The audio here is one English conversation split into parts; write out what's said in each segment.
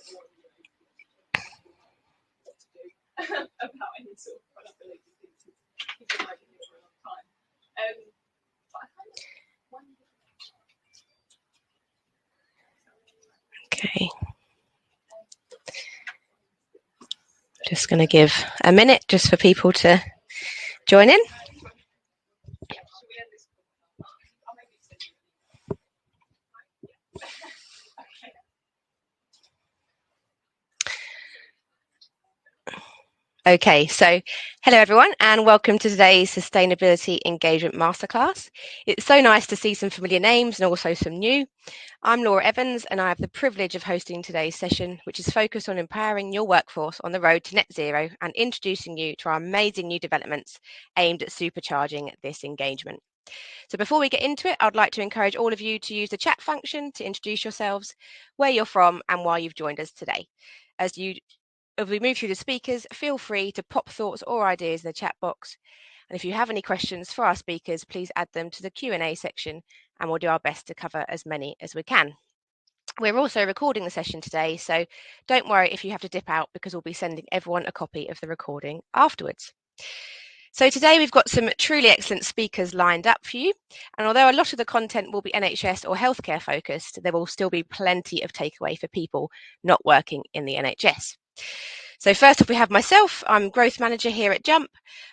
about any sort of product related things. People might be here for a long time. But I kind of wonder. Okay. Just going to give a minute just for people to join in. Okay, so hello everyone and welcome to today's Sustainability Engagement Masterclass. It's so nice to see some familiar names and also some new. I'm Laura Evans and I have the privilege of hosting today's session, which is focused on empowering your workforce on the road to net zero and introducing you to our amazing new developments aimed at supercharging this engagement. So before we get into it, I'd like to encourage all of you to use the chat function to introduce yourselves, where you're from and why you've joined us today. As we move through the speakers, feel free to pop thoughts or ideas in the chat box. And if you have any questions for our speakers, please add them to the Q&A section and we'll do our best to cover as many as we can. We're also recording the session today, so don't worry if you have to dip out because we'll be sending everyone a copy of the recording afterwards. So today we've got some truly excellent speakers lined up for you. And although a lot of the content will be NHS or healthcare focused, there will still be plenty of takeaway for people not working in the NHS. So first up we have myself. I'm growth manager here at Jump.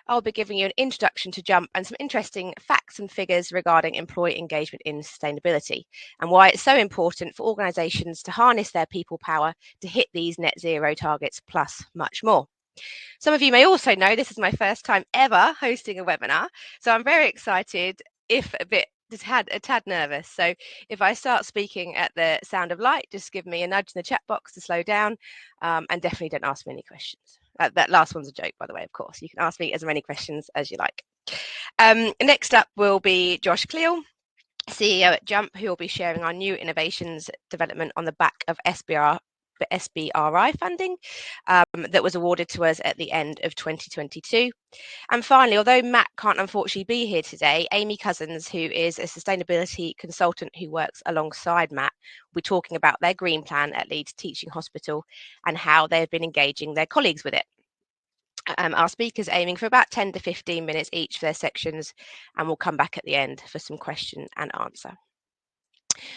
I'll be giving you an introduction to Jump and some interesting facts and figures regarding employee engagement in sustainability and why it's so important for organisations to harness their people power to hit these net zero targets plus much more. Some of you may also know this is my first time ever hosting a webinar, so I'm very excited, if a tad nervous. So if I start speaking at the sound of light, just give me a nudge in the chat box to slow down, and definitely don't ask me any questions. That last one's a joke, by the way, of course. You can ask me as many questions as you like. Next up will be Josh Cleall, CEO at Jump, who will be sharing our new innovations development on the back of SBRI funding that was awarded to us at the end of 2022. And finally, although Matt can't unfortunately be here today, Amy Cussens, who is a sustainability consultant who works alongside Matt, will be talking about their green plan at Leeds Teaching Hospital and how they've been engaging their colleagues with it. Our speakers aiming for about 10 to 15 minutes each for their sections, and we'll come back at the end for some question and answer.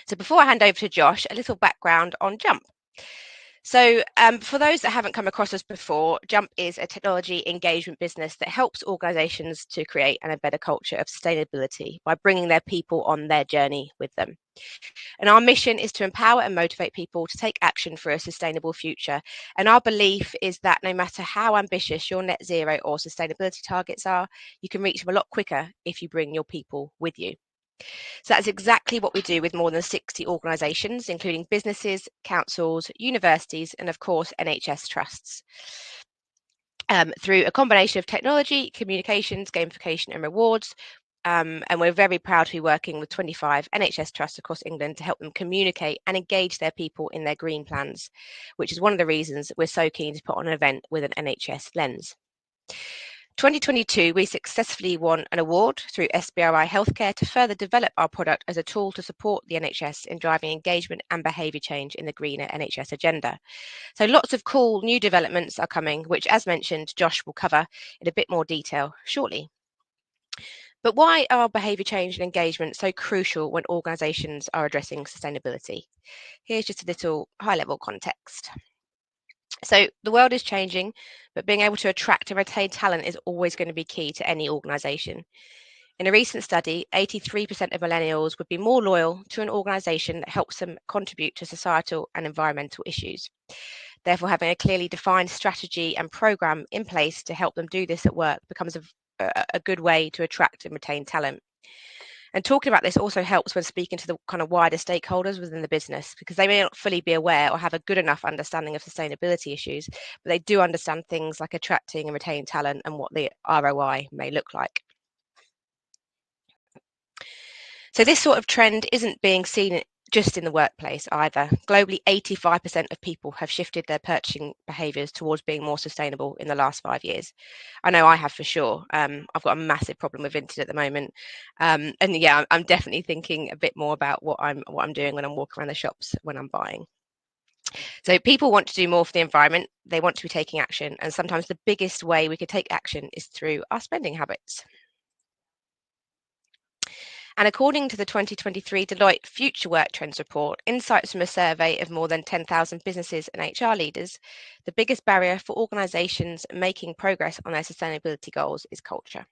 So before I hand over to Josh, a little background on Jump. So for those that haven't come across us before, Jump is a technology engagement business that helps organisations to create and embed a culture of sustainability by bringing their people on their journey with them. And our mission is to empower and motivate people to take action for a sustainable future. And our belief is that no matter how ambitious your net zero or sustainability targets are, you can reach them a lot quicker if you bring your people with you. So that's exactly what we do with more than 60 organisations, including businesses, councils, universities, and of course, NHS trusts. Through a combination of technology, communications, gamification and rewards. And we're very proud to be working with 25 NHS trusts across England to help them communicate and engage their people in their green plans, which is one of the reasons we're so keen to put on an event with an NHS lens. 2022, we successfully won an award through SBRI Healthcare to further develop our product as a tool to support the NHS in driving engagement and behaviour change in the greener NHS agenda. So lots of cool new developments are coming, which, as mentioned, Josh will cover in a bit more detail shortly. But why are behaviour change and engagement so crucial when organisations are addressing sustainability? Here's just a little high-level context. So the world is changing, but being able to attract and retain talent is always going to be key to any organisation. In a recent study, 83% of millennials would be more loyal to an organisation that helps them contribute to societal and environmental issues. Therefore, having a clearly defined strategy and programme in place to help them do this at work becomes a good way to attract and retain talent. And talking about this also helps when speaking to the kind of wider stakeholders within the business, because they may not fully be aware or have a good enough understanding of sustainability issues, but they do understand things like attracting and retaining talent and what the ROI may look like. So this sort of trend isn't being seen just in the workplace either. Globally, 85% of people have shifted their purchasing behaviours towards being more sustainable in the last 5 years. I know I have for sure. I've got a massive problem with Vinted at the moment, and yeah, I'm definitely thinking a bit more about what I'm doing when I'm walking around the shops when I'm buying. So people want to do more for the environment, they want to be taking action, and sometimes the biggest way we could take action is through our spending habits. And according to the 2023 Deloitte Future Work Trends report, insights from a survey of more than 10,000 businesses and HR leaders, the biggest barrier for organisations making progress on their sustainability goals is culture.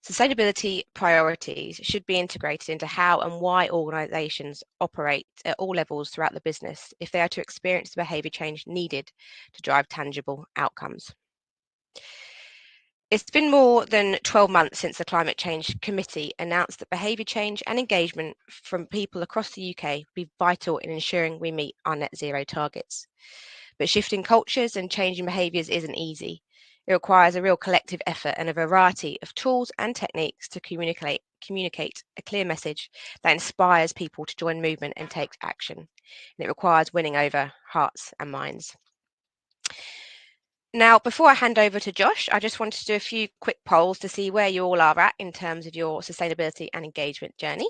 Sustainability priorities should be integrated into how and why organisations operate at all levels throughout the business if they are to experience the behaviour change needed to drive tangible outcomes. It's been more than 12 months since the Climate Change Committee announced that behaviour change and engagement from people across the UK will be vital in ensuring we meet our net zero targets. But shifting cultures and changing behaviours isn't easy. It requires a real collective effort and a variety of tools and techniques to communicate a clear message that inspires people to join movement and take action. And it requires winning over hearts and minds. Now, before I hand over to Josh, I just wanted to do a few quick polls to see where you all are at in terms of your sustainability and engagement journey.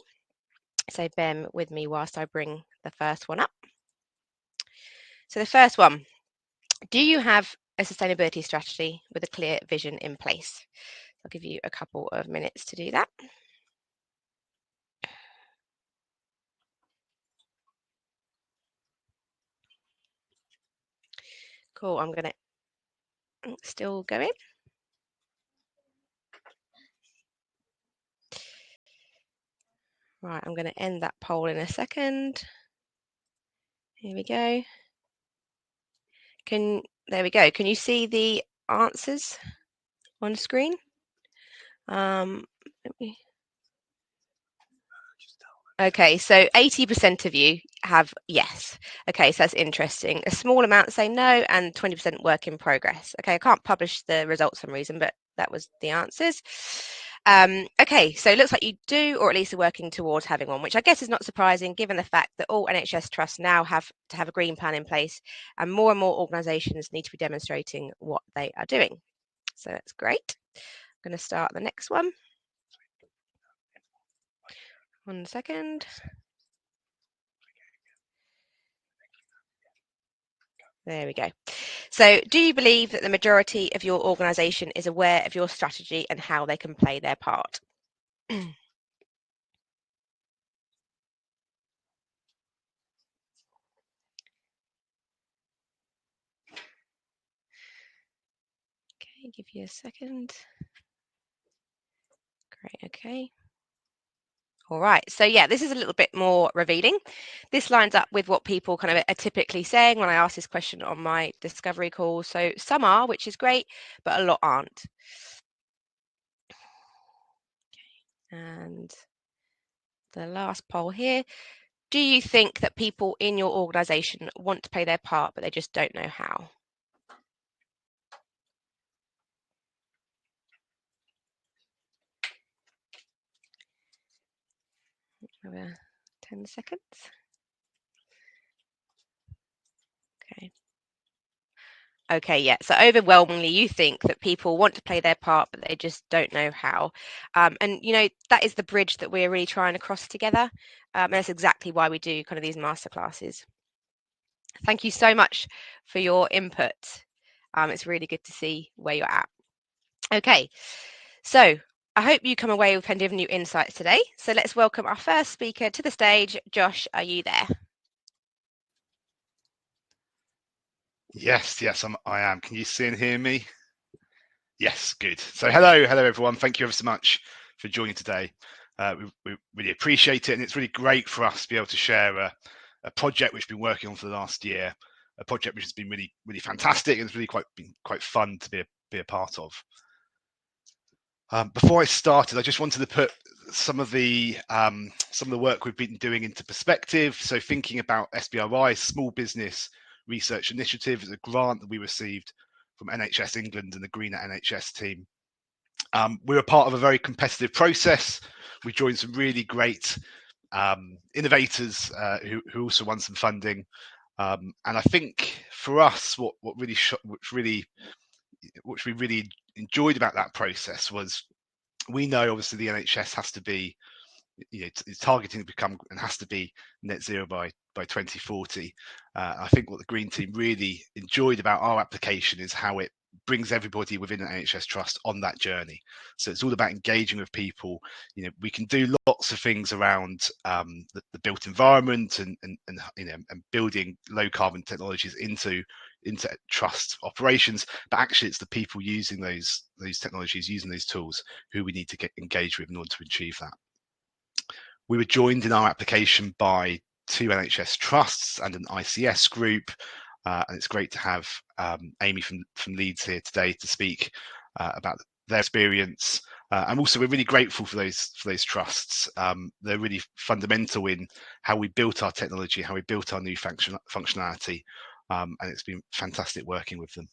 So bear with me whilst I bring the first one up. So the first one, do you have a sustainability strategy with a clear vision in place? I'll give you a couple of minutes to do that. Cool, I'm going to still going. Right, I'm going to end that poll in a second. Here we go. There we go. Can you see the answers on screen? Okay, so 80% of you have yes. Okay, so that's interesting. A small amount say no, and 20% work in progress. Okay, I can't publish the results for some reason, but that was the answers. Okay, so it looks like you do, or at least are working towards having one, which I guess is not surprising given the fact that all NHS trusts now have to have a green plan in place, and more organisations need to be demonstrating what they are doing. So that's great. I'm going to start the next one. 1 second. There we go. So do you believe that the majority of your organisation is aware of your strategy and how they can play their part? Okay, give you a second. Great, okay. All right, so yeah, this is a little bit more revealing. This lines up with what people kind of are typically saying when I ask this question on my discovery call. So some are, which is great, but a lot aren't. Okay. And the last poll here, do you think that people in your organisation want to play their part, but they just don't know how? Another 10 seconds. Okay. Okay, yeah. So overwhelmingly, you think that people want to play their part, but they just don't know how. And, you know, that is the bridge that we're really trying to cross together. And that's exactly why we do kind of these masterclasses. Thank you so much for your input. It's really good to see where you're at. Okay, so I hope you come away with plenty of new insights today. So let's welcome our first speaker to the stage. Josh, are you there? Yes, I am. Can you see and hear me? Yes, good. So hello everyone. Thank you ever so much for joining today. We really appreciate it, and it's really great for us to be able to share a project which we've been working on for the last year, a project which has been really fantastic, and it's really been quite fun to be a part of. Before I started, I just wanted to put some of the work we've been doing into perspective. So thinking about SBRI, Small Business Research Initiative, is a grant that we received from NHS England and the Greener NHS team. We were part of a very competitive process. We joined some really great innovators who also won some funding. And I think for us, what we really enjoyed about that process was, we know obviously the NHS has to be it's targeting to become and has to be net zero by 2040. I think what the Green team really enjoyed about our application is how it brings everybody within an NHS trust on that journey. So it's all about engaging with people. We can do lots of things around the built environment and building low carbon technologies into trust operations, but actually it's the people using those technologies, using those tools, who we need to get engaged with in order to achieve that. We were joined in our application by 2 NHS trusts and an ICS group, and it's great to have Amy from Leeds here today to speak about their experience. And also, we're really grateful for those trusts. They're really fundamental in how we built our technology, how we built our new functionality, and it's been fantastic working with them.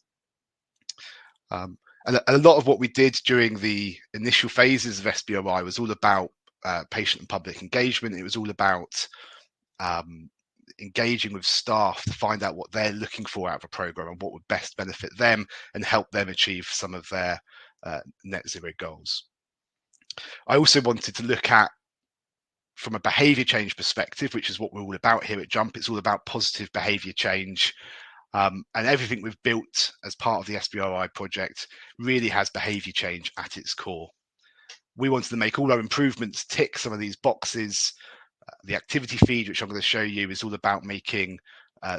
And a lot of what we did during the initial phases of SBRI was all about patient and public engagement. It was all about engaging with staff to find out what they're looking for out of a program and what would best benefit them and help them achieve some of their net zero goals. I also wanted to look at, from a behaviour change perspective, which is what we're all about here at Jump. It's all about positive behaviour change, and everything we've built as part of the SBRI project really has behaviour change at its core. We wanted to make all our improvements tick some of these boxes. The activity feed, which I'm going to show you, is all about making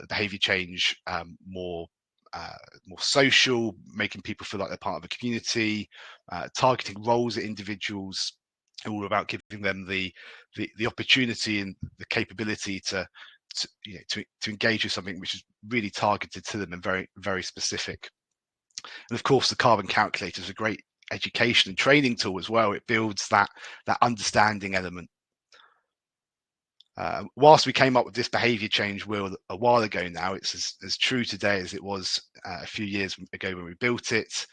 behaviour change more social, making people feel like they're part of a community, targeting roles at individuals, all about giving them the opportunity and the capability to engage with something which is really targeted to them and very, very specific. And of course, the carbon calculator is a great education and training tool as well. It builds that understanding element. Whilst we came up with this behaviour change wheel a while ago now, it's as true today as it was a few years ago when we built it.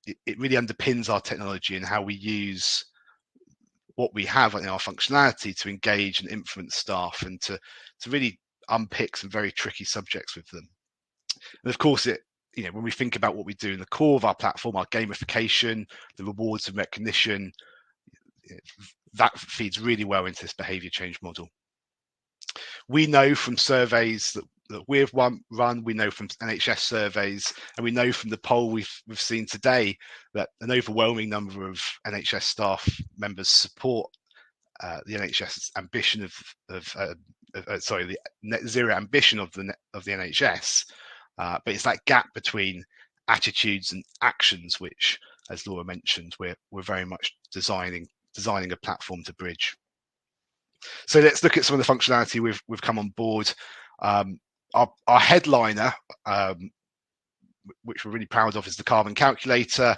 It really underpins our technology and how we use what we have in our functionality to engage and influence staff and to really unpick some very tricky subjects with them. And of course, when we think about what we do in the core of our platform, our gamification, the rewards and recognition, that feeds really well into this behaviour change model. We know from surveys that we've run, we know from NHS surveys, and we know from the poll we've seen today that an overwhelming number of NHS staff members support the NHS ambition the net zero ambition of the NHS. But it's that gap between attitudes and actions which, as Laura mentioned, we're very much designing a platform to bridge. So let's look at some of the functionality we've come on board. Our headliner, which we're really proud of, is the carbon calculator.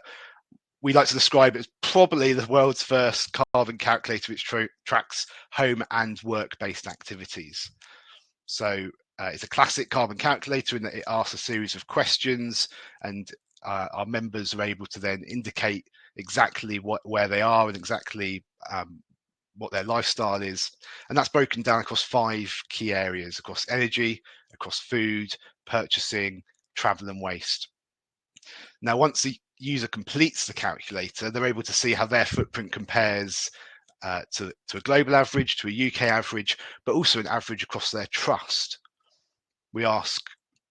We like to describe it as probably the world's first carbon calculator which tracks home and work-based activities. So it's a classic carbon calculator in that it asks a series of questions, and our members are able to then indicate exactly where they are and exactly what their lifestyle is. And that's broken down across 5 key areas: across energy, across food, purchasing, travel and waste. Now, once the user completes the calculator, they're able to see how their footprint compares to a global average, to a UK average, but also an average across their trust. We ask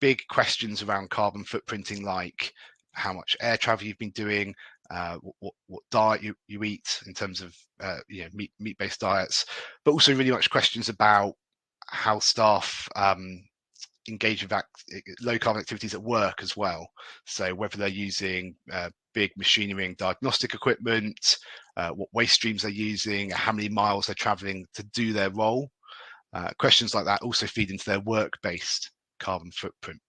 big questions around carbon footprinting, like how much air travel you've been doing, what diet you eat in terms of meat-based diets, but also really much questions about how staff engage with low carbon activities at work as well. So whether they're using big machinery and diagnostic equipment, what waste streams they're using, how many miles they're traveling to do their role. Questions like that also feed into their work-based carbon footprint.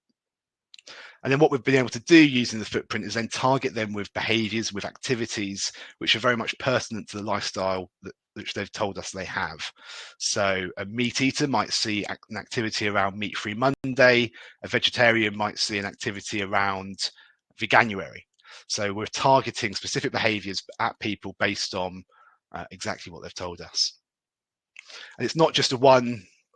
And then what we've been able to do using the footprint is then target them with behaviours, with activities which are very much pertinent to the lifestyle which they've told us they have. So a meat eater might see an activity around Meat-Free Monday. A vegetarian might see an activity around Veganuary. So we're targeting specific behaviours at people based on exactly what they've told us. And it's not just a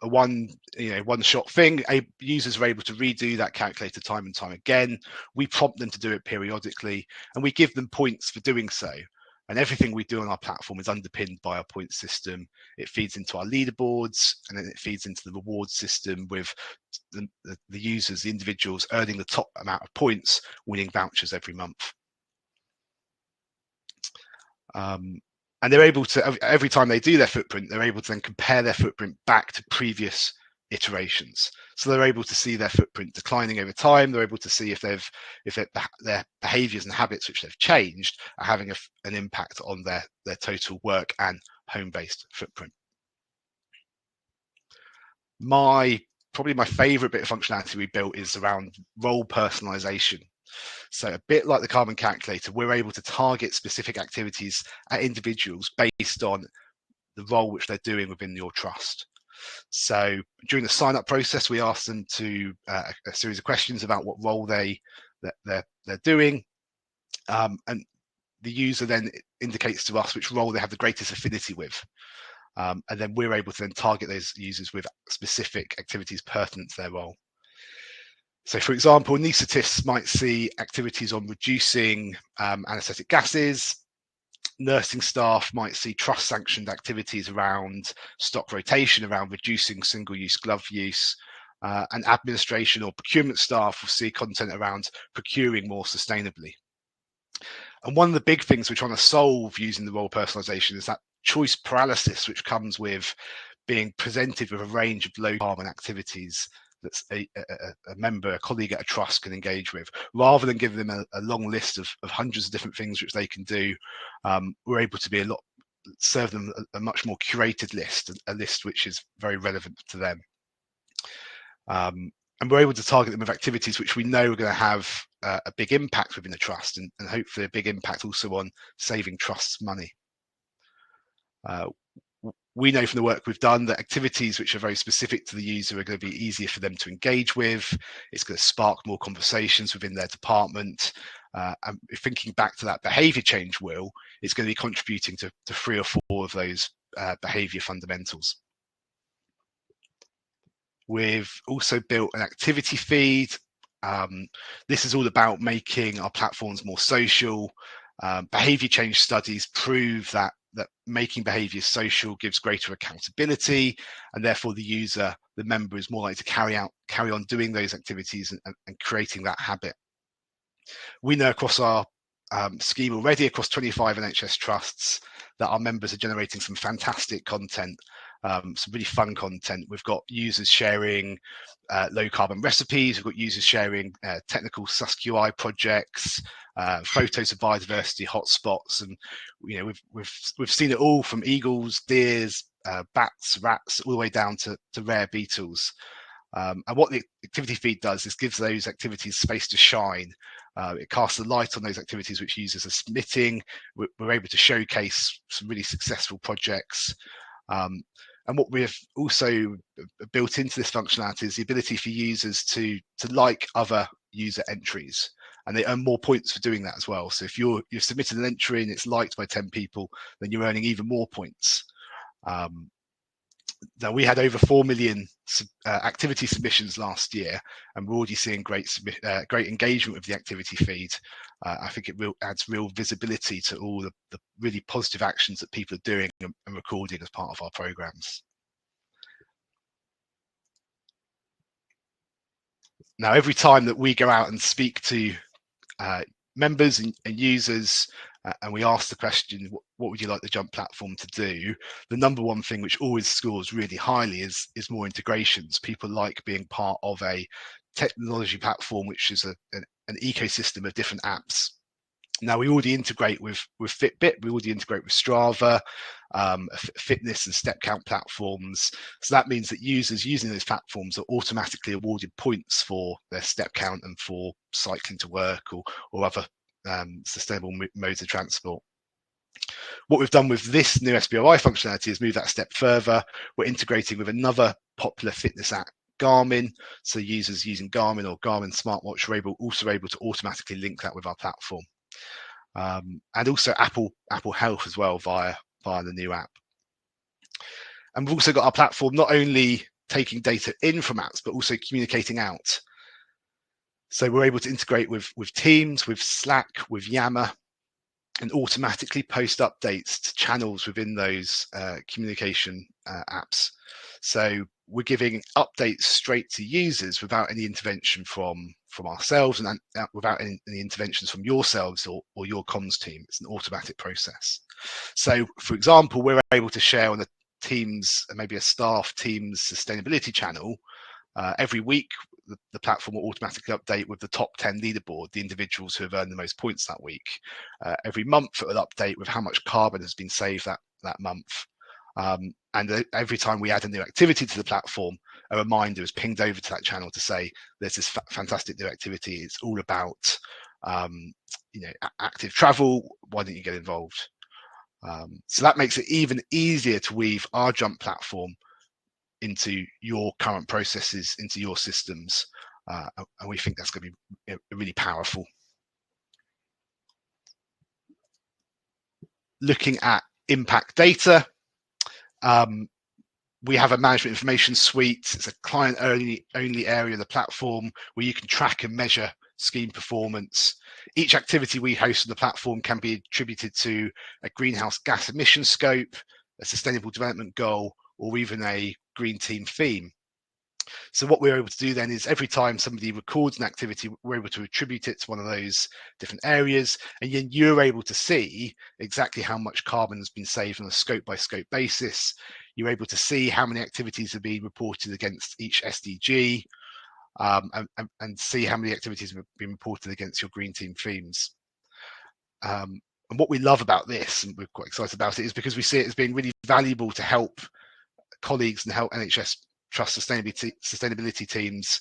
one-shot thing. Users are able to redo that calculator time and time again. We prompt them to do it periodically, and we give them points for doing so. And everything we do on our platform is underpinned by our point system. It feeds into our leaderboards, and then it feeds into the reward system with the users, the individuals earning the top amount of points, winning vouchers every month. And they're able to, every time they do their footprint, they're able to then compare their footprint back to previous iterations. So they're able to see their footprint declining over time. They're able to see if their behaviors and habits which they've changed are having an impact on their total work and home-based footprint. Probably my favorite bit of functionality we built is around role personalization. So a bit like the carbon calculator, we're able to target specific activities at individuals based on the role which they're doing within your trust. So during the sign-up process, we ask them to a series of questions about what role they're doing, and the user then indicates to us which role they have the greatest affinity with, and then we're able to then target those users with specific activities pertinent to their role. So, for example, anaesthetists might see activities on reducing anaesthetic gases. Nursing staff might see trust-sanctioned activities around stock rotation, around reducing single-use glove use, and administration or procurement staff will see content around procuring more sustainably. And one of the big things we're trying to solve using the role personalization is that choice paralysis, which comes with being presented with a range of low-carbon activities that a member, a colleague at a trust can engage with. Rather than giving them a long list of hundreds of different things which they can do, we're able to serve them a much more curated list, a list which is very relevant to them. And we're able to target them with activities which we know are going to have a big impact within the trust, and hopefully a big impact also on saving trusts money. We know from the work we've done that activities which are very specific to the user are going to be easier for them to engage with. It's going to spark more conversations within their department. And thinking back to that behaviour change wheel, it's going to be contributing to 3 or 4 of those behaviour fundamentals. We've also built an activity feed. This is all about making our platforms more social. Behaviour change studies prove that making behaviours social gives greater accountability, and therefore the member is more likely to carry on doing those activities and creating that habit. We know across our scheme already, across 25 NHS trusts, that our members are generating some fantastic content, some really fun content. We've got users sharing low carbon recipes. We've got users sharing technical SUSQI projects, photos of biodiversity hotspots, and we've seen it all from eagles, deers, bats, rats, all the way down to rare beetles. And what the activity feed does is gives those activities space to shine. It casts a light on those activities which users are submitting. We're able to showcase some really successful projects. And what we've also built into this functionality is the ability for users to like other user entries, and they earn more points for doing that as well. So if you've submitted an entry and it's liked by 10 people, then you're earning even more points. Now, we had over 4 million activity submissions last year, and we're already seeing great engagement with the activity feed. I think it adds real visibility to all the really positive actions that people are doing and recording as part of our programs. Now, every time that we go out and speak to members and users, and we ask the question, what would you like the Jump platform to do? The number one thing which always scores really highly is more integrations. People like being part of a technology platform which is an ecosystem of different apps. Now, we already integrate with Fitbit, we already integrate with Strava, fitness and step count platforms. So that means that users using those platforms are automatically awarded points for their step count and for cycling to work or other sustainable modes of transport. What we've done with this new SBRI functionality is move that a step further. We're integrating with another popular fitness app, Garmin. So users using Garmin or Garmin smartwatch are also able to automatically link that with our platform. And also Apple Health as well via the new app. And we've also got our platform not only taking data in from apps, but also communicating out. So we're able to integrate with Teams, with Slack, with Yammer. and automatically post updates to channels within those communication apps. So we're giving updates straight to users without any intervention from ourselves, and without any interventions from yourselves or your comms team. It's an automatic process. So, for example, we're able to share on a Teams, maybe a staff Teams sustainability channel every week. The platform will automatically update with the top 10 leaderboard, the individuals who have earned the most points that week. Every month it will update with how much carbon has been saved that month. And every time we add a new activity to the platform, a reminder is pinged over to that channel to say there's this fantastic new activity. It's all about active travel. Why don't you get involved? So that makes it even easier to weave our Jump platform into your current processes, into your systems, and we think that's going to be really powerful. Looking at impact data, we have a management information suite. It's a client-only area of the platform where you can track and measure scheme performance. Each activity we host on the platform can be attributed to a greenhouse gas emission scope, a sustainable development goal, or even a green team theme. So what we're able to do then is every time somebody records an activity, we're able to attribute it to one of those different areas, and then you're able to see exactly how much carbon has been saved on a scope by scope basis. You're able to see how many activities have been reported against each SDG, and see how many activities have been reported against your green team themes. And what we love about this, and we're quite excited about it, is because we see it as being really valuable to help colleagues and help NHS Trust sustainability teams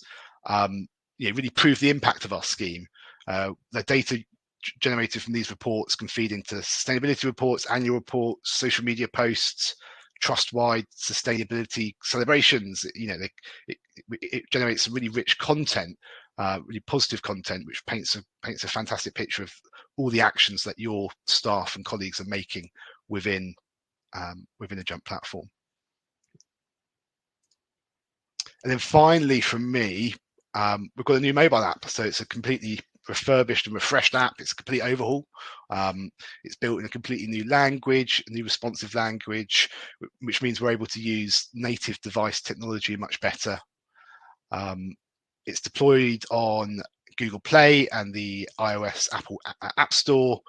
really prove the impact of our scheme. The data generated from these reports can feed into sustainability reports, annual reports, social media posts, trust-wide sustainability celebrations. It generates some really rich content, really positive content, which paints a fantastic picture of all the actions that your staff and colleagues are making within the Jump platform. And then finally, from me, we've got a new mobile app. So it's a completely refurbished and refreshed app. It's a complete overhaul. It's built in a completely new language, a new responsive language, which means we're able to use native device technology much better. It's deployed on Google Play and the iOS Apple App Store.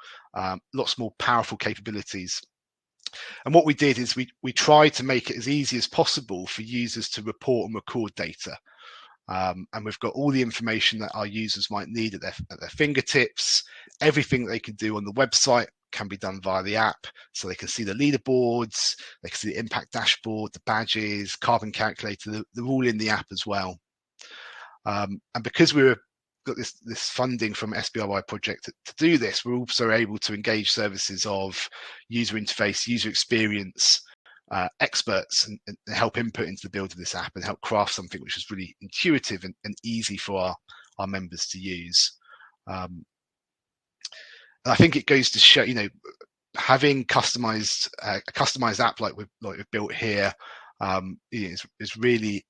Lots more powerful capabilities. And what we did is we tried to make it as easy as possible for users to report and record data. And we've got all the information that our users might need at their fingertips. Everything they can do on the website can be done via the app. So they can see the leaderboards, they can see the impact dashboard, the badges, carbon calculator, they're all in the app as well. And because we've got this funding from SBRI project to do this, we're also able to engage services of user interface, user experience experts and help input into the build of this app and help craft something which is really intuitive and easy for our members to use. And I think it goes to show, having a customized app like we've built here is really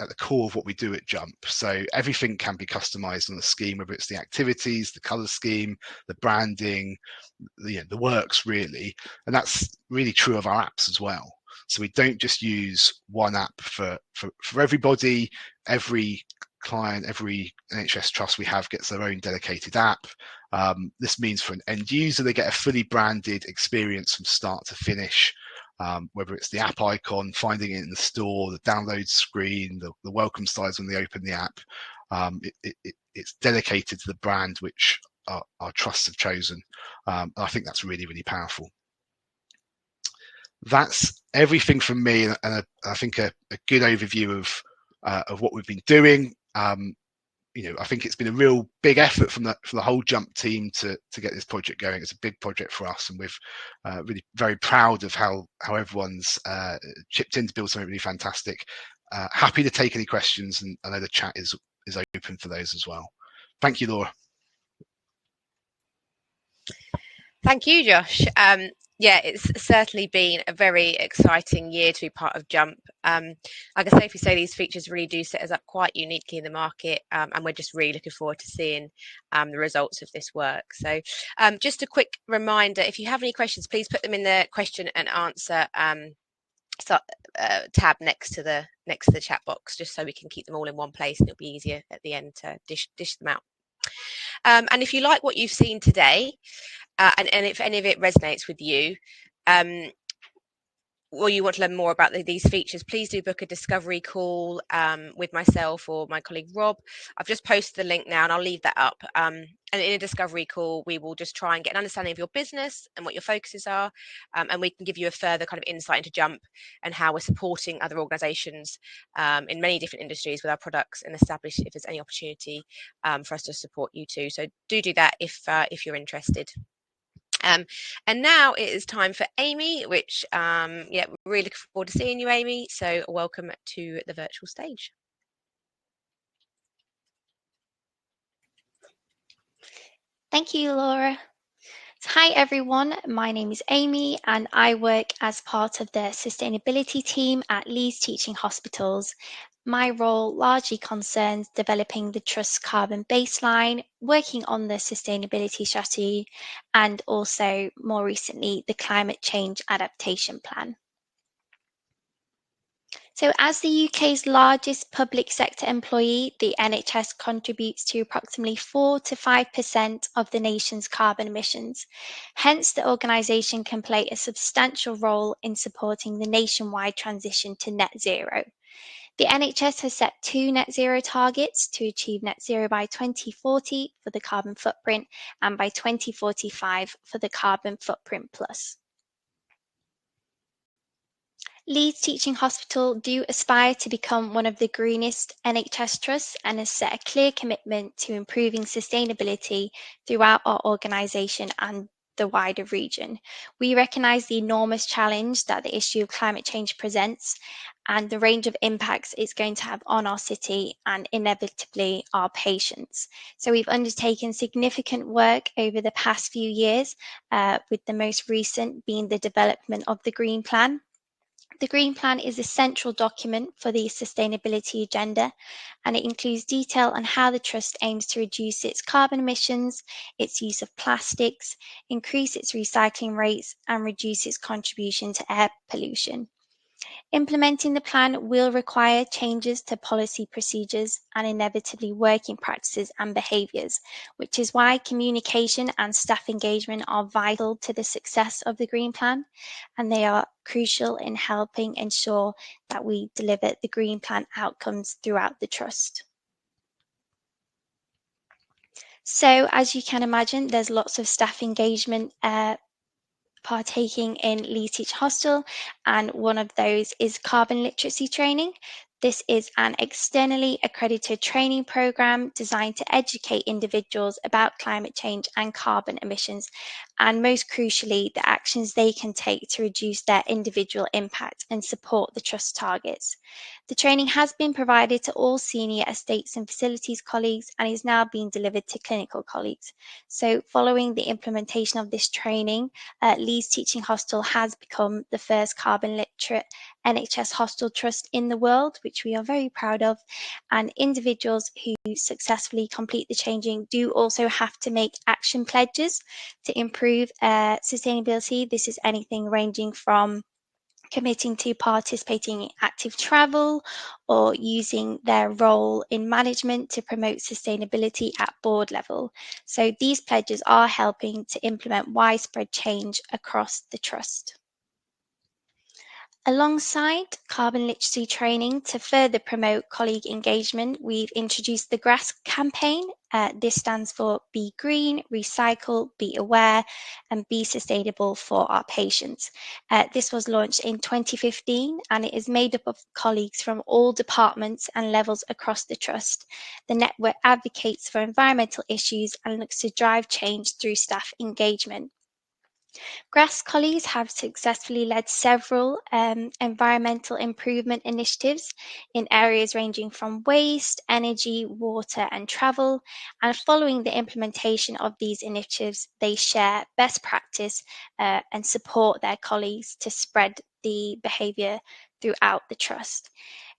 at the core of what we do at Jump. So everything can be customized on the scheme, whether it's the activities, the color scheme, the branding, the works really. And that's really true of our apps as well. So we don't just use one app for everybody. Every client, every NHS trust we have gets their own dedicated app. This means for an end user, they get a fully branded experience from start to finish. Whether it's the app icon, finding it in the store, the download screen, the welcome slides when they open the app, it's dedicated to the brand which our trusts have chosen. And I think that's really, really powerful. That's everything from me, and I think a good overview of what we've been doing. I think it's been a real big effort from the whole Jump team to get this project going. It's a big project for us, and we're really very proud of how everyone's chipped in to build something really fantastic. Happy to take any questions, and I know the chat is open for those as well. Thank you, Laura. Thank you, Josh. Yeah, it's certainly been a very exciting year to be part of Jump. I can safely say these features really do set us up quite uniquely in the market, and we're just really looking forward to seeing the results of this work. So just a quick reminder, if you have any questions, please put them in the question and answer tab next to the chat box, just so we can keep them all in one place and it'll be easier at the end to dish them out. And if you like what you've seen today, and if any of it resonates with you, or you want to learn more about these features, please do book a discovery call with myself or my colleague Rob. I've just posted the link now and I'll leave that up. And in a discovery call, we will just try and get an understanding of your business and what your focuses are. And we can give you a further kind of insight into Jump and how we're supporting other organisations in many different industries with our products, and establish if there's any opportunity for us to support you too. So do that if you're interested. And now it is time for Amy, which yeah, we're really looking forward to seeing you, Amy. So welcome to the virtual stage. Thank you, Laura. Hi everyone, my name is Amy and I work as part of the sustainability team at Leeds Teaching Hospitals. My role largely concerns developing the Trust's carbon baseline, working on the sustainability strategy, and also more recently the climate change adaptation plan. So as the UK's largest public sector employee, the NHS contributes to approximately 4 to 5% of the nation's carbon emissions. Hence, the organisation can play a substantial role in supporting the nationwide transition to net zero. The NHS has set 2 net zero targets to achieve net zero by 2040 for the carbon footprint and by 2045 for the carbon footprint plus. Leeds Teaching Hospital do aspire to become one of the greenest NHS trusts and has set a clear commitment to improving sustainability throughout our organisation and the wider region. We recognise the enormous challenge that the issue of climate change presents and the range of impacts it's going to have on our city and inevitably our patients. So we've undertaken significant work over the past few years, with the most recent being the development of the Green Plan. The Green Plan is a central document for the sustainability agenda, and it includes detail on how the Trust aims to reduce its carbon emissions, its use of plastics, increase its recycling rates, and reduce its contribution to air pollution. Implementing the plan will require changes to policy procedures and inevitably working practices and behaviours, which is why communication and staff engagement are vital to the success of the Green Plan, and they are crucial in helping ensure that we deliver the Green Plan outcomes throughout the Trust. So, as you can imagine, there's lots of staff engagement partaking in Leeds Teaching Hospital, and one of those is carbon literacy training. This is an externally accredited training program designed to educate individuals about climate change and carbon emissions, and most crucially, the actions they can take to reduce their individual impact and support the Trust targets. The training has been provided to all senior estates and facilities colleagues and is now being delivered to clinical colleagues. So following the implementation of this training, Leeds Teaching Hospital has become the first carbon literate NHS hospital trust in the world, which we are very proud of. And individuals who successfully complete the training do also have to make action pledges to improve sustainability. This is anything ranging from committing to participating in active travel or using their role in management to promote sustainability at board level. So these pledges are helping to implement widespread change across the Trust. Alongside carbon literacy training to further promote colleague engagement, we've introduced the GRASS campaign. This stands for Be Green, Recycle, Be Aware, and Be Sustainable for our patients. This was launched in 2015 and it is made up of colleagues from all departments and levels across the Trust. The network advocates for environmental issues and looks to drive change through staff engagement. GRAS colleagues have successfully led several environmental improvement initiatives in areas ranging from waste, energy, water and travel, and following the implementation of these initiatives, they share best practice and support their colleagues to spread the behaviour throughout the trust.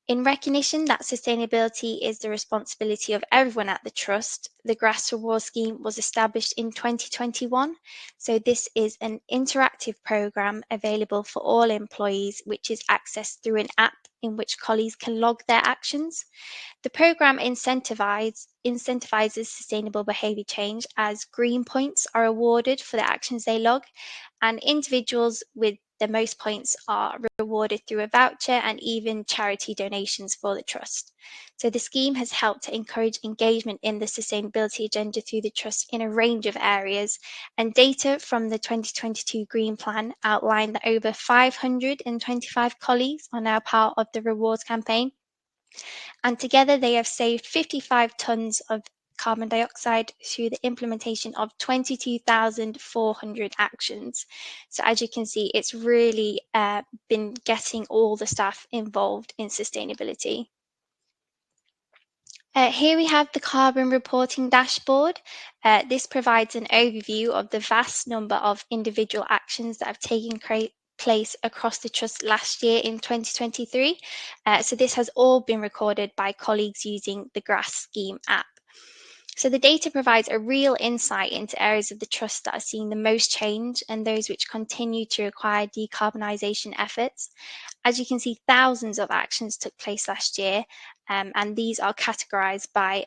In recognition that sustainability is the responsibility of everyone at the Trust, the GRAS Reward Scheme was established in 2021. So this is an interactive programme available for all employees, which is accessed through an app in which colleagues can log their actions. The programme incentivizes sustainable behaviour change as green points are awarded for the actions they log, and individuals with the most points are rewarded through a voucher and even charity donations for the Trust. So the scheme has helped to encourage engagement in the sustainability agenda through the Trust in a range of areas, and data from the 2022 Green Plan outlined that over 525 colleagues are now part of the rewards campaign, and together they have saved 55 tonnes of carbon dioxide through the implementation of 22,400 actions. So as you can see, it's really been getting all the staff involved in sustainability. Here we have the carbon reporting dashboard. This provides an overview of the vast number of individual actions that have taken place across the Trust last year in 2023. So this has all been recorded by colleagues using the GRAS Scheme app. So the data provides a real insight into areas of the Trust that are seeing the most change and those which continue to require decarbonisation efforts. As you can see, thousands of actions took place last year, and these are categorised by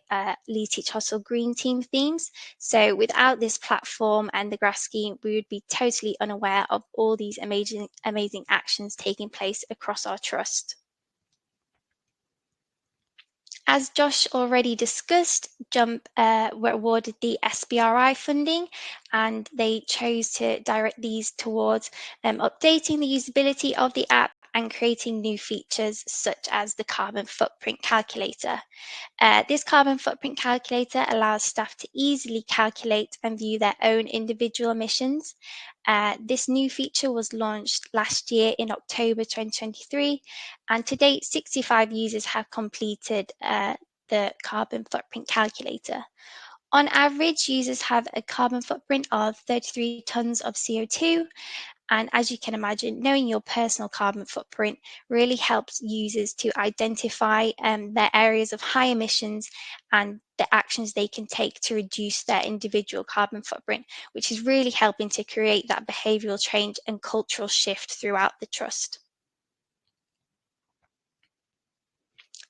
Leeds Teach Hostel Green Team themes. So without this platform and the GRAS scheme, we would be totally unaware of all these amazing actions taking place across our Trust. As Josh already discussed, Jump were awarded the SBRI funding, and they chose to direct these towards updating the usability of the app and creating new features such as the carbon footprint calculator. This carbon footprint calculator allows staff to easily calculate and view their own individual emissions. This new feature was launched last year in October 2023, and to date 65 users have completed the carbon footprint calculator. On average, users have a carbon footprint of 33 tonnes of CO2, and as you can imagine, knowing your personal carbon footprint really helps users to identify their areas of high emissions and the actions they can take to reduce their individual carbon footprint, which is really helping to create that behavioural change and cultural shift throughout the Trust.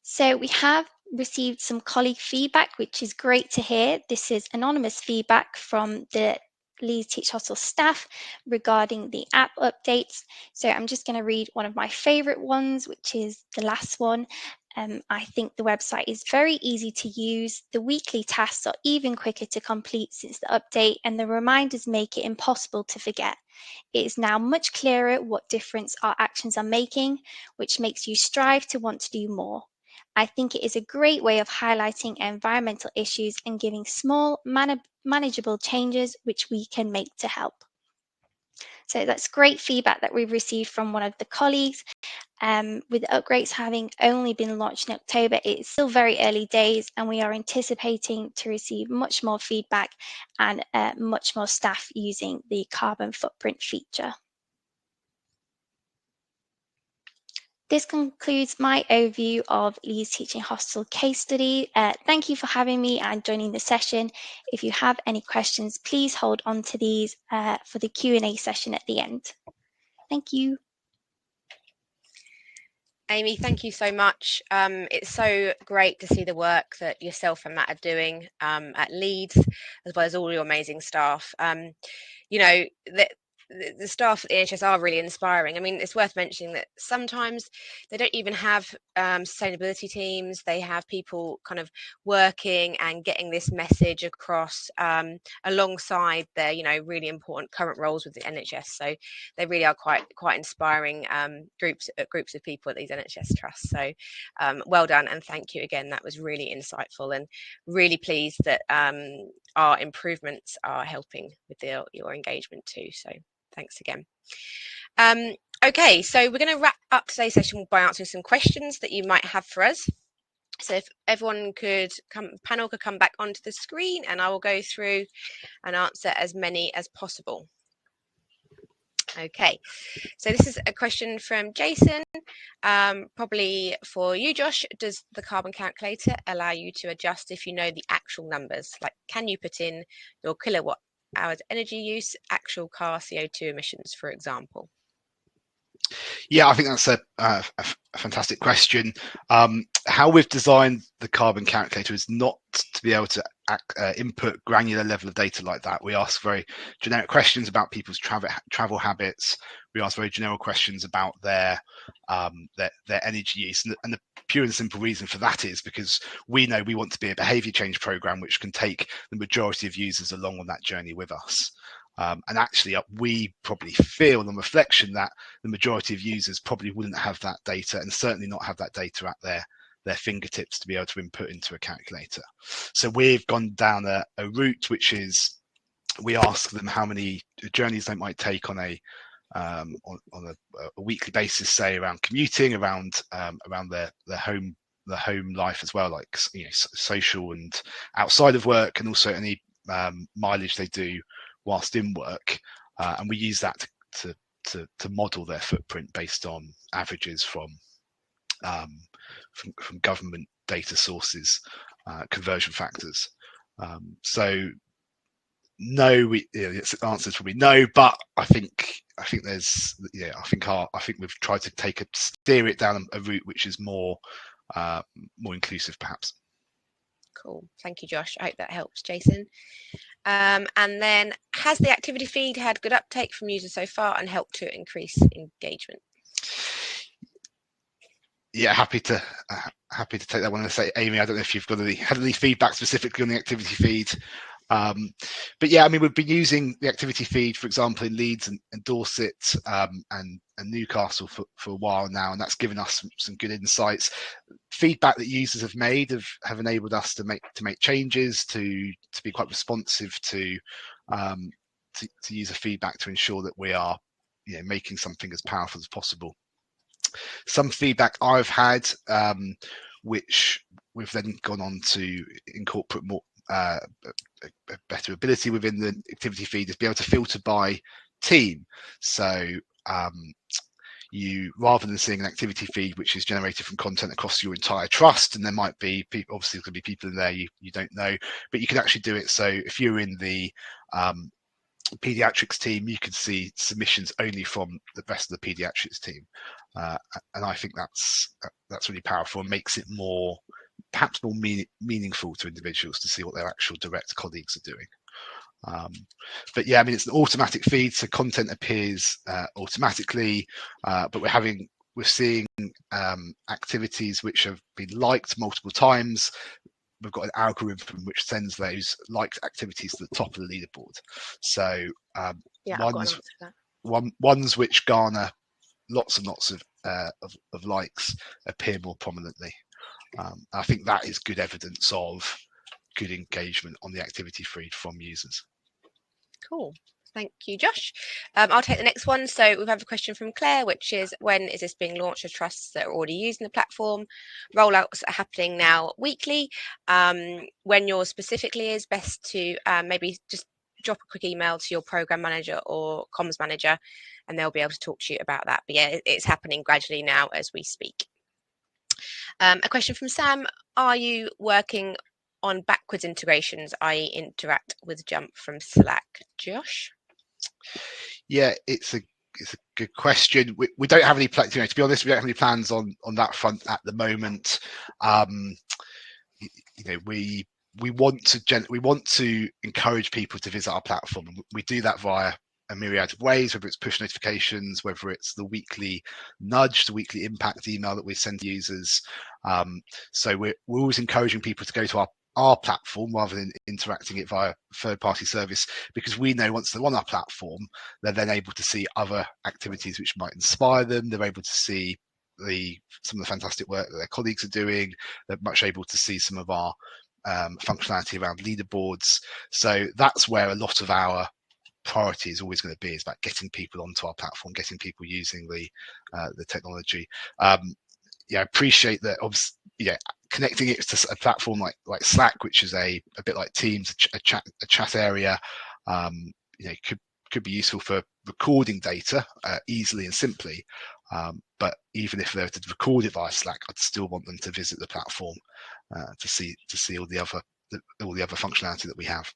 So we have received some colleague feedback, which is great to hear. This is anonymous feedback from the Leeds Teach Hostel staff regarding the app updates. So I'm just going to read one of my favourite ones, which is the last one. I think the website is very easy to use. The weekly tasks are even quicker to complete since the update, and the reminders make it impossible to forget. It is now much clearer what difference our actions are making, which makes you strive to want to do more. I think it is a great way of highlighting environmental issues and giving small, manageable changes which we can make to help. So that's great feedback that we've received from one of the colleagues. With upgrades having only been launched in October, it's still very early days, and we are anticipating to receive much more feedback and much more staff using the carbon footprint feature. This concludes my overview of Leeds Teaching Hostel case study. Thank you for having me and joining the session. If you have any questions, please hold on to these for the Q&A session at the end. Thank you. Amy, thank you so much. It's so great to see the work that yourself and Matt are doing at Leeds, as well as all your amazing staff. You know, the staff at the NHS are really inspiring. I mean, it's worth mentioning that sometimes they don't even have sustainability teams. They have people kind of working and getting this message across alongside their, you know, really important current roles with the NHS. So they really are quite inspiring groups of people at these NHS trusts. So well done, and thank you again. That was really insightful, and really pleased that our improvements are helping with your engagement too. So Thanks again. Okay, so we're going to wrap up today's session by answering some questions that you might have for us. So if everyone panel could come back onto the screen, and I will go through and answer as many as possible. Okay, so this is a question from Jason, probably for you, Josh. Does the carbon calculator allow you to adjust if you know the actual numbers? Like, can you put in your kilowatt hours energy use, actual car CO2 emissions, for example? Yeah, I think that's a fantastic question. How we've designed the carbon calculator is not to be able to input granular level of data like that. We ask very generic questions about people's travel habits. We ask very generic questions about their energy use, and the pure and simple reason for that is because we know we want to be a behaviour change program which can take the majority of users along on that journey with us. And actually, we probably feel on reflection that the majority of users probably wouldn't have that data, and certainly not have that data at their fingertips to be able to input into a calculator. So we've gone down a route which is, we ask them how many journeys they might take on a weekly basis, say around commuting, around their home life as well, like, you know, social and outside of work, and also any mileage they do whilst in work, and we use that to model their footprint based on averages from government data sources, conversion factors. So no, its answer is probably no, but I think there's, yeah, I think we've tried to steer it down a route which is more inclusive, perhaps. Cool, thank you, Josh. I hope that helps, Jason. And then, has the activity feed had good uptake from users so far and helped to increase engagement? Yeah, happy to take that one. And say, Amy, I don't know if you've had any feedback specifically on the activity feed, but yeah, I mean, we've been using the activity feed, for example, in Leeds and Dorset and Newcastle for a while now, and that's given us some good insights. Feedback that users have made have enabled us to make changes, to be quite responsive to user feedback, to ensure that we are, you know, making something as powerful as possible. Some feedback I've had, which we've then gone on to incorporate more a better ability within the activity feed, is be able to filter by team. So you, rather than seeing an activity feed which is generated from content across your entire trust, and there might be people, obviously there's going to be people in there you don't know, but you can actually do it. So if you're in the pediatrics team, you can see submissions only from the rest of the pediatrics team, and I think that's really powerful and makes it perhaps more meaningful to individuals to see what their actual direct colleagues are doing. But yeah, I mean, it's an automatic feed, so content appears automatically, but we're seeing activities which have been liked multiple times. We've got an algorithm which sends those liked activities to the top of the leaderboard. So ones which garner lots and lots of likes appear more prominently. I think that is good evidence of good engagement on the activity feed from users. Cool. Thank you, Josh. I'll take the next one. So we have a question from Claire, which is, when is this being launched to trusts that are already using the platform? Rollouts are happening now weekly. When yours specifically is, best to maybe just drop a quick email to your program manager or comms manager, and they'll be able to talk to you about that. But yeah, it's happening gradually now as we speak. A question from Sam: are you working on backwards integrations, i.e. interact with Jump from Slack? Josh? Yeah, it's a good question. We don't have any plans, to be honest, we don't have any plans on that front at the moment. We want to encourage people to visit our platform, and we do that via a myriad of ways, whether it's push notifications, whether it's the weekly nudge, the weekly impact email that we send to users. So we're always encouraging people to go to our platform rather than interacting it via third-party service, because we know once they're on our platform, they're then able to see other activities which might inspire them. They're able to see some of the fantastic work that their colleagues are doing. They're much able to see some of our functionality around leaderboards. So that's where a lot of our priority is always going to be, is about getting people onto our platform, getting people using the technology. Yeah, I appreciate that. Obviously, yeah, connecting it to a platform like Slack, which is a bit like Teams, a chat area, you know, could be useful for recording data easily and simply. But even if they were to record it via Slack, I'd still want them to visit the platform to see all the other functionality that we have.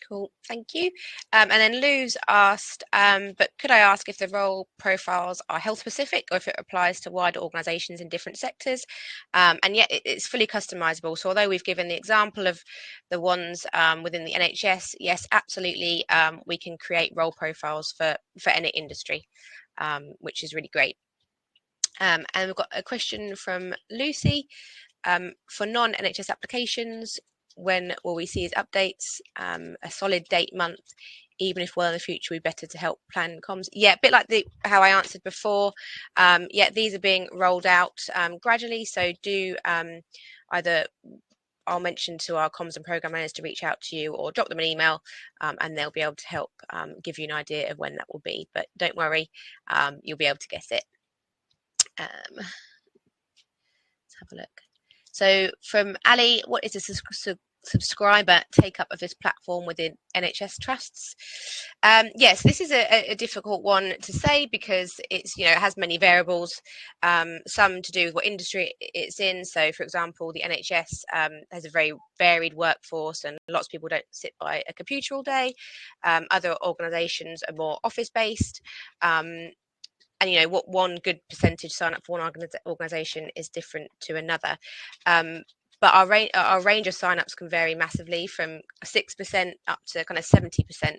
Cool, thank you. And then Lou's asked, but could I ask if the role profiles are health specific or if it applies to wider organisations in different sectors? And yet it's fully customisable. So although we've given the example of the ones within the NHS, yes, absolutely, we can create role profiles for any industry, which is really great. And we've got a question from Lucy. For non-NHS applications, when will we see his updates? A solid date month, even if well in the future, we better to help plan comms. Yeah, a bit like how I answered before. Yeah, these are being rolled out gradually. So do either I'll mention to our comms and program managers to reach out to you, or drop them an email, and they'll be able to help give you an idea of when that will be. But don't worry, you'll be able to guess it. Let's have a look. So from Ali, what is the subscriber take up of this platform within NHS trusts? Yes, this is a difficult one to say because it's, you know, it has many variables, some to do with what industry it's in. So for example, the NHS has a very varied workforce and lots of people don't sit by a computer all day. Other organisations are more office based. And you know what, one good percentage sign up for one organisation is different to another. But our range of sign-ups can vary massively, from 6% up to kind of 70%.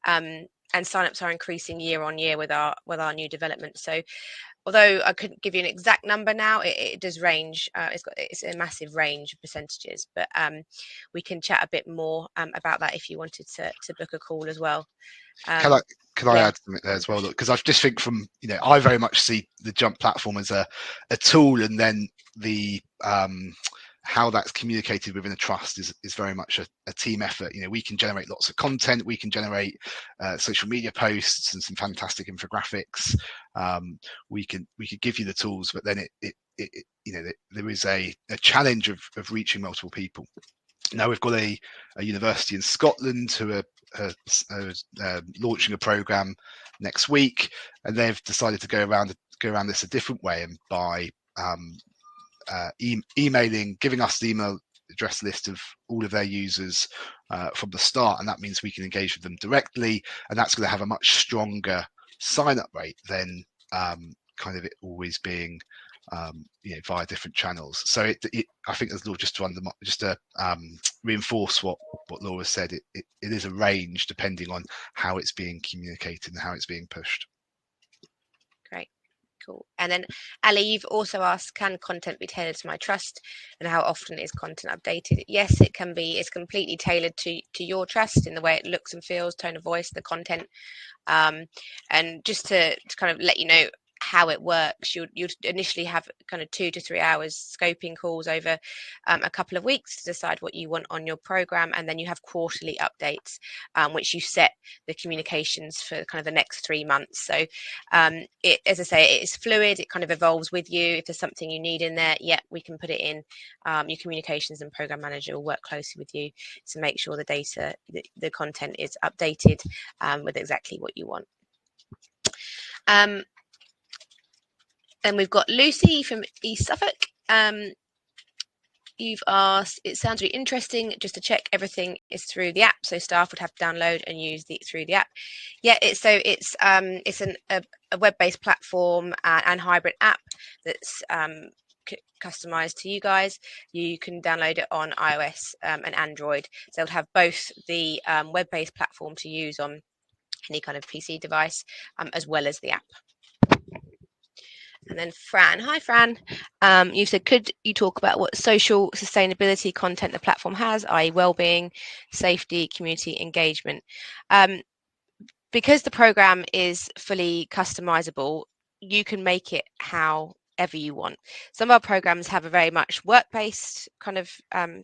And sign-ups are increasing year on year with our new development. So although I couldn't give you an exact number now, it does range. It's a massive range of percentages. But we can chat a bit more about that if you wanted to book a call as well. Can I add something there as well? Because I just think from, you know, I very much see the Jump platform as a tool, and then the how that's communicated within a trust is very much a team effort. You know, we can generate lots of content, we can generate social media posts and some fantastic infographics. We could give you the tools, but then it you know, there is a challenge of reaching multiple people. Now we've got a university in Scotland who are launching a program next week, and they've decided to go around this a different way, and by emailing, giving us the email address list of all of their users from the start, and that means we can engage with them directly, and that's going to have a much stronger sign-up rate than kind of it always being you know, via different channels. So I think there's just to reinforce what Laura said. It is a range depending on how it's being communicated and how it's being pushed. Great, cool. And then Ali, you've also asked, can content be tailored to my trust, and how often is content updated? Yes, it can be. It's completely tailored to your trust in the way it looks and feels, tone of voice, the content. And just to kind of let you know how it works, you'd initially have kind of 2 to 3 hours scoping calls over a couple of weeks to decide what you want on your program, and then you have quarterly updates, which you set the communications for kind of the next 3 months. So it, as I say, it is fluid, it kind of evolves with you. If there's something you need in there, yeah, we can put it in. Your communications and program manager will work closely with you to make sure the data, the content is updated with exactly what you want. Then we've got Lucy from East Suffolk. You've asked, it sounds really interesting, just to check everything is through the app, so staff would have to download and use through the app. Yeah, it's a web-based platform and hybrid app that's customized to you guys. You can download it on iOS and Android, so it'll have both the web-based platform to use on any kind of PC device as well as the app. And then Fran, hi Fran, you said, could you talk about what social sustainability content the platform has, i.e. wellbeing, safety, community engagement? Because the program is fully customizable, you can make it however you want. Some of our programs have a very much work-based kind of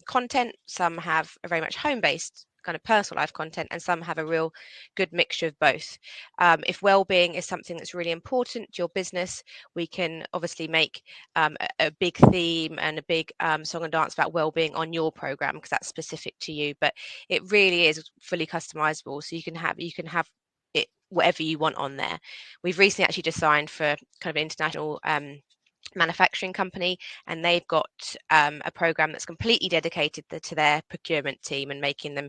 content, some have a very much home-based kind of personal life content, and some have a real good mixture of both. If well-being is something that's really important to your business, we can obviously make a big theme and a big song and dance about well-being on your program, because that's specific to you. But it really is fully customizable, so you can have it whatever you want on there. We've recently actually designed for kind of international manufacturing company, and they've got a program that's completely dedicated to their procurement team and making them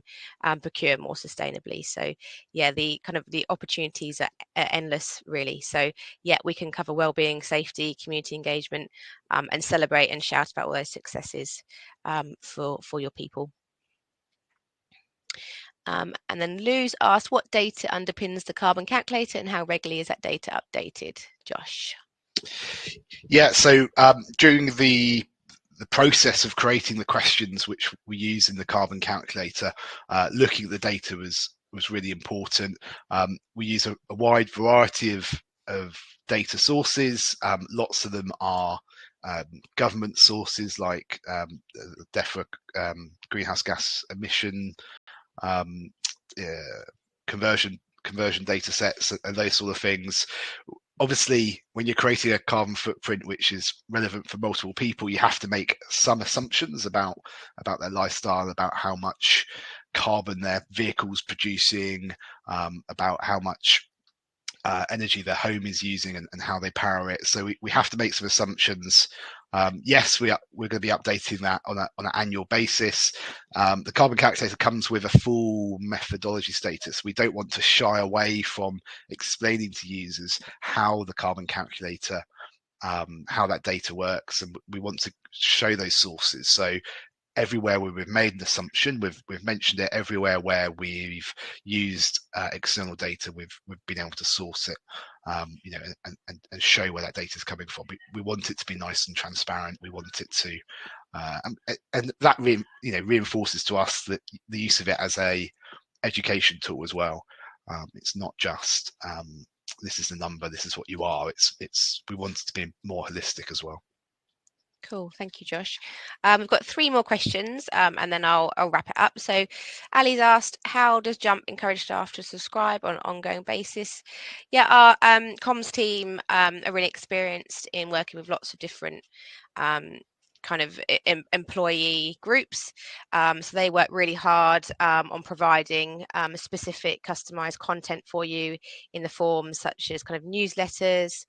procure more sustainably. So yeah, the opportunities are endless, really. So yeah, we can cover well-being, safety, community engagement, and celebrate and shout about all those successes for your people. And then Lou's asked, what data underpins the carbon calculator and how regularly is that data updated? Josh? Yeah, so during the process of creating the questions which we use in the carbon calculator, looking at the data was really important. We use a wide variety of data sources. Lots of them are government sources like DEFRA greenhouse gas emission conversion data sets and those sort of things. Obviously, when you're creating a carbon footprint which is relevant for multiple people, you have to make some assumptions about their lifestyle, about how much carbon their vehicle's producing, about how much energy their home is using and how they power it. So we have to make some assumptions. Yes, we're going to be updating that on an annual basis. The carbon calculator comes with a full methodology status. We don't want to shy away from explaining to users how the carbon calculator, how that data works, and we want to show those sources. So everywhere where we've made an assumption, we've mentioned it. Everywhere where we've used external data, we've been able to source it, and show where that data is coming from. We want it to be nice and transparent. We want it to, and that reinforces to us that the use of it as a education tool as well. It's not just this is the number, this is what you are. It's we want it to be more holistic as well. Cool, thank you, Josh. We've got 3 more questions, and then I'll wrap it up. So Ali's asked, how does Jump encourage staff to subscribe on an ongoing basis? Yeah, our comms team are really experienced in working with lots of different kind of employee groups, so they work really hard on providing specific customized content for you in the forms such as kind of newsletters.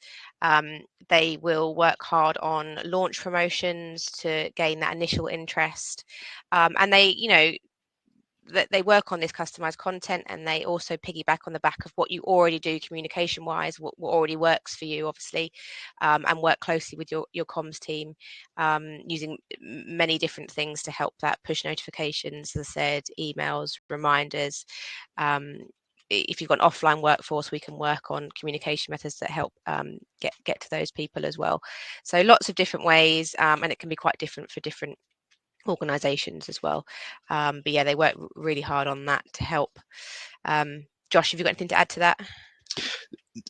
They will work hard on launch promotions to gain that initial interest, and they work on this customized content, and they also piggyback on the back of what you already do communication wise, what already works for you, obviously, and work closely with your comms team, using many different things to help that: push notifications, as I said, emails, reminders. If you've got an offline workforce, we can work on communication methods that help get to those people as well. So lots of different ways, and it can be quite different for different organizations as well, but yeah, they work really hard on that to help. Josh, have you got anything to add to that?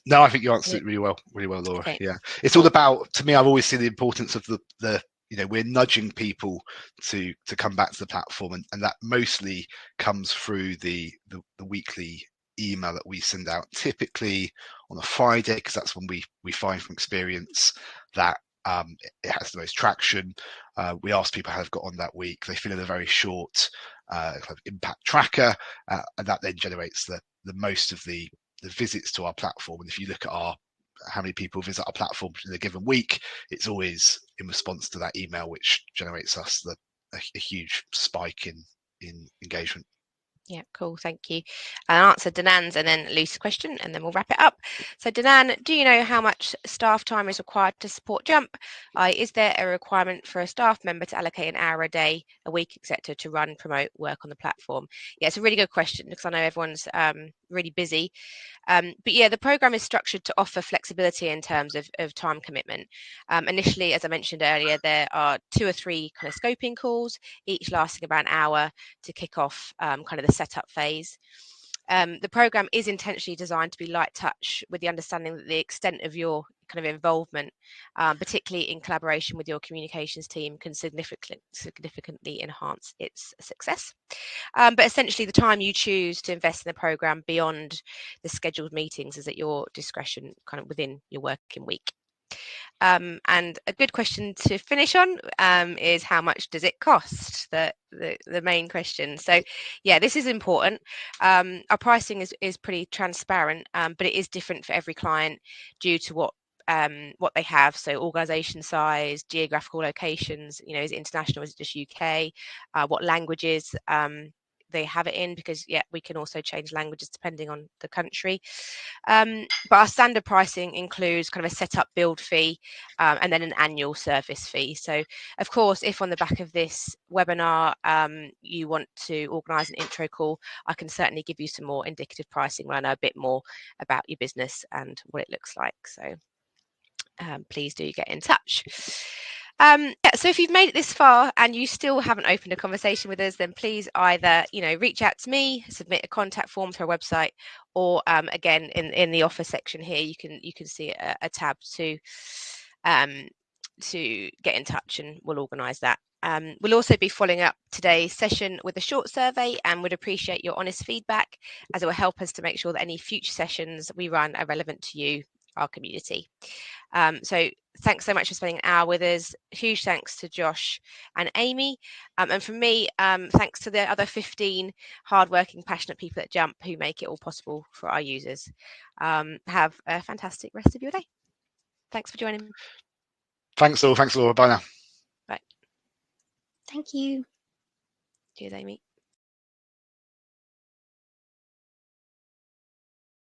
No, I think you answered it really well, Laura. Okay. Yeah, it's all about, to me, I've always seen the importance of the we're nudging people to come back to the platform, and that mostly comes through the weekly email that we send out, typically on a Friday, because that's when we find from experience that it has the most traction. We ask people how they've got on that week. They fill in a very short kind of impact tracker, and that then generates the most of the visits to our platform. And if you look at how many people visit our platform in a given week, it's always in response to that email, which generates us a huge spike in engagement. Yeah, cool, thank you. I'll answer Danan's and then Lucy's question, and then we'll wrap it up. So Danan, do you know how much staff time is required to support Jump? Is there a requirement for a staff member to allocate an hour a day, a week, etc., to run, promote, work on the platform? Yeah, it's a really good question, because I know everyone's really busy. But yeah, the program is structured to offer flexibility in terms of time commitment. Initially, as I mentioned earlier, there are 2 or 3 kind of scoping calls, each lasting about an hour to kick off kind of the setup phase. The program is intentionally designed to be light touch, with the understanding that the extent of your kind of involvement, particularly in collaboration with your communications team, can significantly enhance its success. But essentially, the time you choose to invest in the program beyond the scheduled meetings is at your discretion, kind of within your working week. And a good question to finish on is, how much does it cost? The main question. So yeah, this is important. Our pricing is pretty transparent, but it is different for every client due to what they have. So organisation size, geographical locations, you know, is it international, is it just UK, what languages they have it in, because yeah, we can also change languages depending on the country. But our standard pricing includes kind of a setup build fee and then an annual service fee. So of course, if on the back of this webinar you want to organise an intro call, I can certainly give you some more indicative pricing when I know a bit more about your business and what it looks like. So please do get in touch. Yeah, so if you've made it this far and you still haven't opened a conversation with us, then please either, you know, reach out to me, submit a contact form to our website, or again in the offer section here, you can see a tab to get in touch, and we'll organise that. We'll also be following up today's session with a short survey, and would appreciate your honest feedback, as it will help us to make sure that any future sessions we run are relevant to you, our community. So thanks so much for spending an hour with us. Huge thanks to Josh and Amy, and from me, thanks to the other 15 hardworking, passionate people at Jump who make it all possible for our users. Have a fantastic rest of your day. Thanks for joining. Thanks all. Thanks, Laura. Bye now. Bye. Thank you. Cheers, Amy.